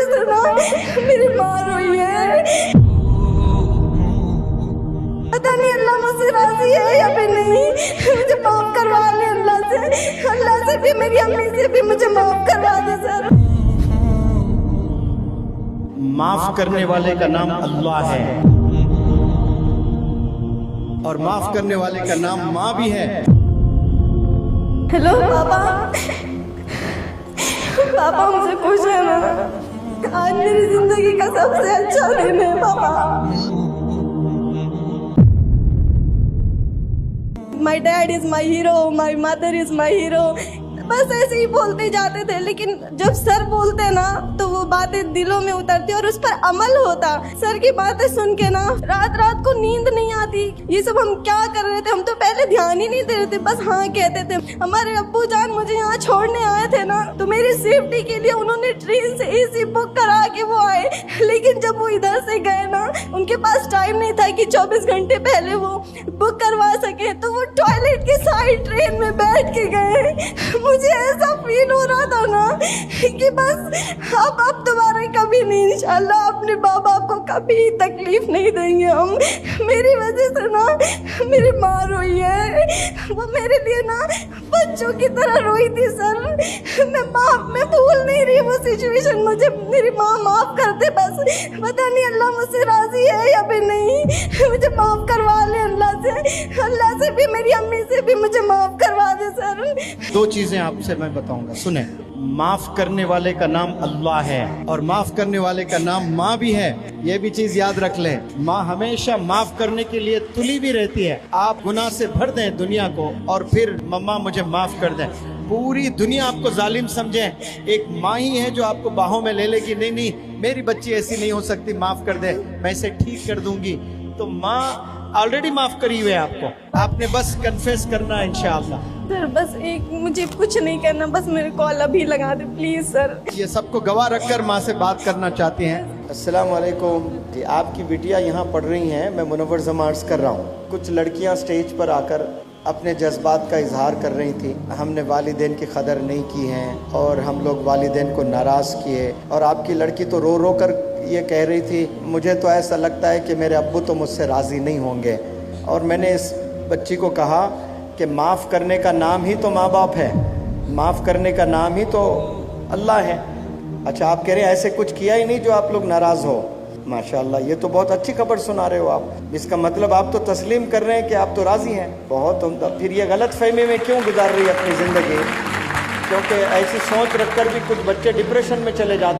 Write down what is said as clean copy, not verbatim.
से ना मेरी माँ रोई है। पता नहीं अल्लाह मुझसे राजी है या फिर नहीं। मुझे माफ करवा ले अल्लाह से भी, मेरी अम्मी से भी मुझे माफ करवा दे सर। माफ करने वाले का नाम अल्लाह है और माफ करने वाले का नाम माँ भी है। हेलो पापा, पापा मुझे खुश है ना, आज मेरी जिंदगी का सबसे अच्छा दिन है पापा। My dad is my hero, my mother is my hero, बस ऐसे ही बोलते जाते थे। लेकिन जब सर बोलते ना तो वो बातें दिलों में उतरती और उस पर अमल होता। सर की बातें सुन के ना रात रात को नींद नहीं आती। ये सब हम क्या कर रहे थे, हम तो पहले ध्यान ही नहीं दे रहे थे, बस हाँ कहते थे। हमारे अब्बू जान मुझे यहाँ छोड़ने आए थे ना, तो मेरी सेफ्टी के लिए उन्होंने ट्रेन से एसी बुक करा के वो आए। लेकिन जब वो इधर से गए ना, उनके पास टाइम नहीं था कि 24 घंटे पहले वो बुक करवा सके, तो वो टॉयलेट के साइड ट्रेन में बैठ के गए। मुझे ऐसा फील हो रहा था ना कि बस अब दोबारा कभी नहीं, इंशाल्लाह अपने माँ बाप को कभी तकलीफ नहीं देंगे हम। मेरी वजह से ना मेरी माँ रोई है, वो मेरे लिए ना बच्चों की तरह रोई थी सर। मैं भूल नहीं रही वो सिचुएशन, मुझे मेरी माँ माफ कर दे बस। पता नहीं अल्लाह मुझसे राजी है या फिर नहीं, मुझे माफ करवा ले अल्लाह से भी, मेरी अम्मी से भी मुझे माफ करवा दे सर। दो चीजें आपसे मैं बताऊंगा, सुने। माफ करने वाले का नाम अल्लाह है और माफ करने वाले का नाम माँ भी है। ये भी चीज याद रख लें, माँ हमेशा माफ करने के लिए तुली भी रहती है। आप गुनाह से भर दें दुनिया को और फिर मम्मा मुझे माफ कर दें, पूरी दुनिया आपको जालिम समझे, एक माँ ही है जो आपको बाहों में ले लेगी। नहीं नहीं, मेरी बच्ची ऐसी नहीं हो सकती, माफ कर दे, मैं इसे ठीक कर दूंगी। तो माँ ऑलरेडी माफ करी हुई है आपको, आपने बस कन्फेस करना है इंशाअल्लाह। सर बस एक, मुझे कुछ नहीं करना, बस मेरे कॉल अभी लगा दे प्लीज सर। ये सबको गवाह रखकर माँ से बात करना चाहते हैं। अस्सलाम वालेकुम जी, आपकी बिटिया यहाँ पढ़ रही हैं, मैं मुनव्वर जमार्स कर रहा हूँ। कुछ लड़कियाँ स्टेज पर आकर अपने जज्बात का इजहार कर रही थी। हमने वालिदैन की कदर नहीं की है और हम लोग वालिदैन को नाराज़ किए। और आपकी लड़की तो रो रो कर ये कह रही थी, मुझे तो ऐसा लगता है कि मेरे अब्बू तो मुझसे राज़ी नहीं होंगे। और मैंने इस बच्ची को कहा कि माफ़ करने का नाम ही तो माँ बाप है, माफ़ करने का नाम ही तो अल्लाह है। अच्छा, आप कह रहे हैं ऐसे कुछ किया ही नहीं जो आप लोग नाराज़ हो। माशाल्लाह, ये तो बहुत अच्छी खबर सुना रहे हो आप। इसका मतलब आप तो तस्लीम कर रहे हैं कि आप तो राज़ी हैं। बहुत उम्दा। फिर ये गलत फहमी में क्यों गुजार रही है अपनी ज़िंदगी? क्योंकि ऐसी सोच रखकर भी कुछ बच्चे डिप्रेशन में चले जाते हैं।